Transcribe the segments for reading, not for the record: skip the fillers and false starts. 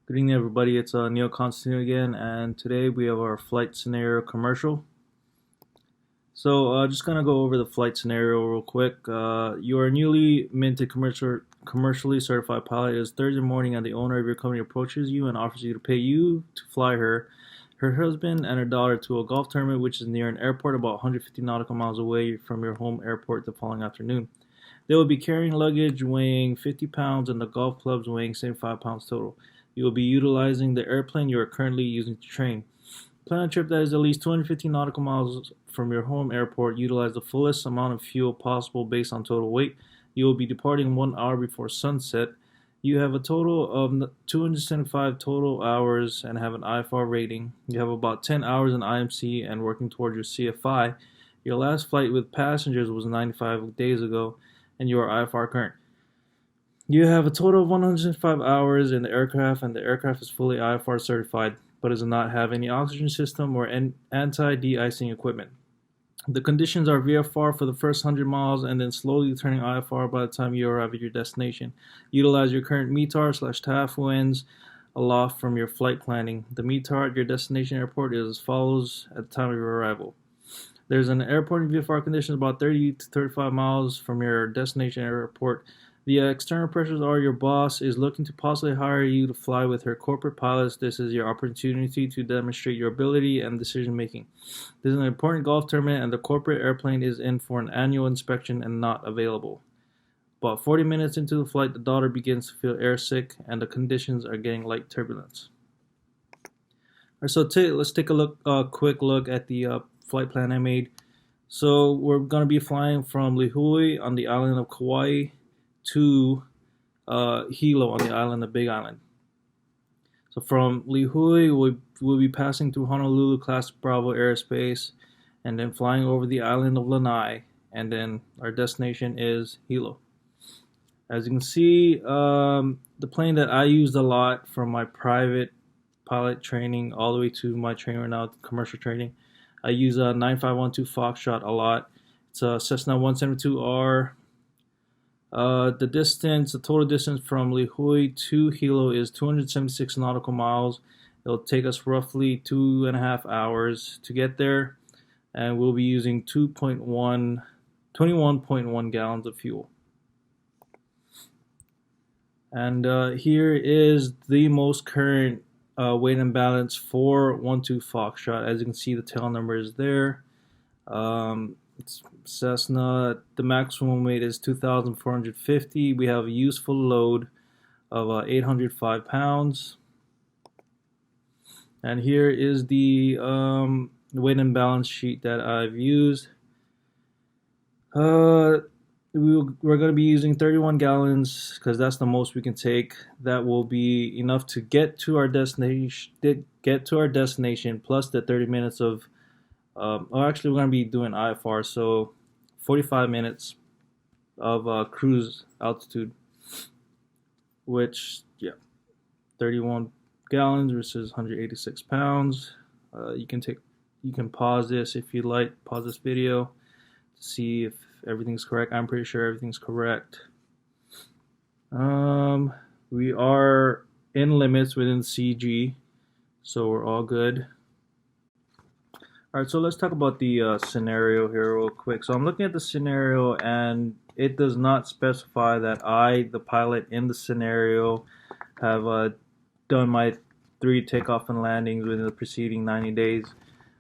Good evening, everybody. It's Neil Constantine again, and today we have our flight scenario commercial. Just gonna go over the flight scenario real quick. You are a newly minted commercially certified pilot. It is Thursday morning, and the owner of your company approaches you and offers you to pay you to fly her husband, and her daughter to a golf tournament, which is near an airport about 150 nautical miles away from your home airport the following afternoon. They will be carrying luggage weighing 50 pounds and the golf clubs weighing 75 pounds total. You will be utilizing the airplane you are currently using to train. Plan a trip that is at least 250 nautical miles from your home airport. Utilize the fullest amount of fuel possible based on total weight. You will be departing 1 hour before sunset. You have a total of 275 total hours and have an IFR rating. You have about 10 hours in IMC and working towards your CFI. Your last flight with passengers was 95 days ago, and you are IFR current. You have a total of 105 hours in the aircraft, and the aircraft is fully IFR certified, but does not have any oxygen system or anti-de-icing equipment. The conditions are VFR for the first 100 miles and then slowly turning IFR by the time you arrive at your destination. Utilize your current METAR/TAF winds aloft from your flight planning. The METAR at your destination airport is as follows at the time of your arrival. There's an airport in VFR conditions about 30 to 35 miles from your destination airport. The external pressures are your boss is looking to possibly hire you to fly with her corporate pilots. This is your opportunity to demonstrate your ability and decision making. This is an important golf tournament, and the corporate airplane is in for an annual inspection and not available. About 40 minutes into the flight, the daughter begins to feel airsick, and the conditions are getting light turbulence. All right, let's take a quick look at the flight plan I made. So we're going to be flying from Lihue on the island of Kauai to Hilo on the island of Big Island. So from Lihue, we'll be passing through Honolulu Class Bravo airspace and then flying over the island of Lanai, and then our destination is Hilo. As you can see, the plane that I used a lot from my private pilot training all the way to my training right now, commercial training, I use a 9512 Foxtrot a lot. It's a Cessna 172R. The total distance from Lihue to Hilo is 276 nautical miles. It'll take us roughly 2.5 hours to get there, and we'll be using 21.1 gallons of fuel. And here is the most current weight and balance for 12 Foxtrot. As you can see, the tail number is there. It's Cessna. The maximum weight is 2,450. We have a useful load of 805 pounds. And here is the weight and balance sheet that I've used. We're going to be using 31 gallons because that's the most we can take. That will be enough to get to our destination. Plus the 30 minutes of. Actually, we're going to be doing IFR, so 45 minutes of cruise altitude, which 31 gallons versus 186 pounds. You can pause this if you'd like. Pause this video to see if everything's correct. I'm pretty sure everything's correct. We are in limits within CG, so we're all good. All right, so let's talk about the scenario here real quick. So I'm looking at the scenario, and it does not specify that I, the pilot in the scenario, have done my 3 takeoff and landings within the preceding 90 days.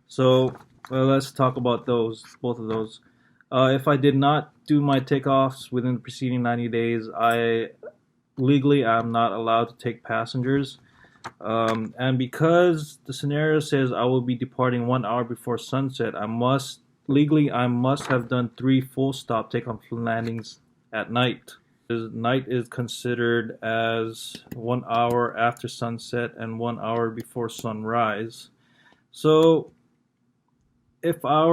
So let's talk about both of those. If I did not do my takeoffs within the preceding 90 days, legally I'm not allowed to take passengers. And because the scenario says I will be departing 1 hour before sunset, I must have done 3 full stop takeoff and landings at night. Night is considered as 1 hour after sunset and 1 hour before sunrise. So if I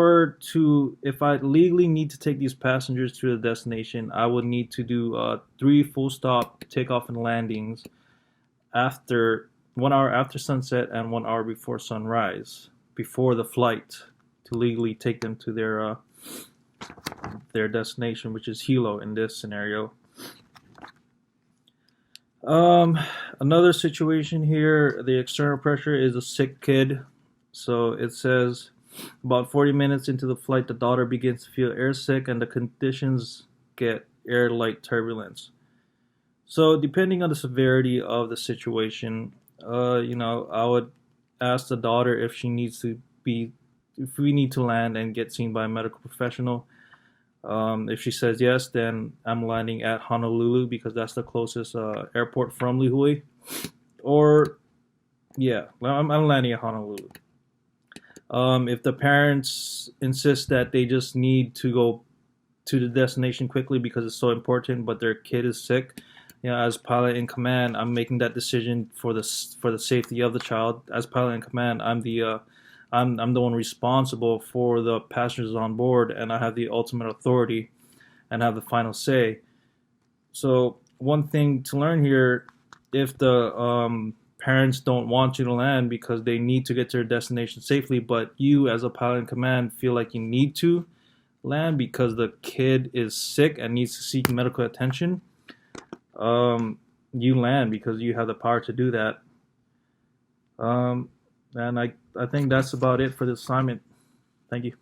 legally need to take these passengers to the destination, I would need to do 3 full stop takeoff and landings after 1 hour after sunset and 1 hour before sunrise, before the flight, to legally take them to their destination, which is Hilo in this scenario. Um, Another situation here, the external pressure is a sick kid. So it says about 40 minutes into the flight, the daughter begins to feel airsick and the conditions get air-like turbulence. So depending on the severity of the situation, I would ask the daughter if she needs to be, if we need to land and get seen by a medical professional. If she says yes, then I'm landing at Honolulu because that's the closest airport from Lihue. Or yeah, I'm landing at Honolulu. If the parents insist that they just need to go to the destination quickly because it's so important, but their kid is sick, as pilot in command, I'm making that decision for the safety of the child. As pilot in command, I'm the one responsible for the passengers on board, and I have the ultimate authority and have the final say. So one thing to learn here, if the parents don't want you to land because they need to get to their destination safely, but you as a pilot in command feel like you need to land because the kid is sick and needs to seek medical attention, you land because you have the power to do that. Um, and I think that's about it for this assignment. Thank you.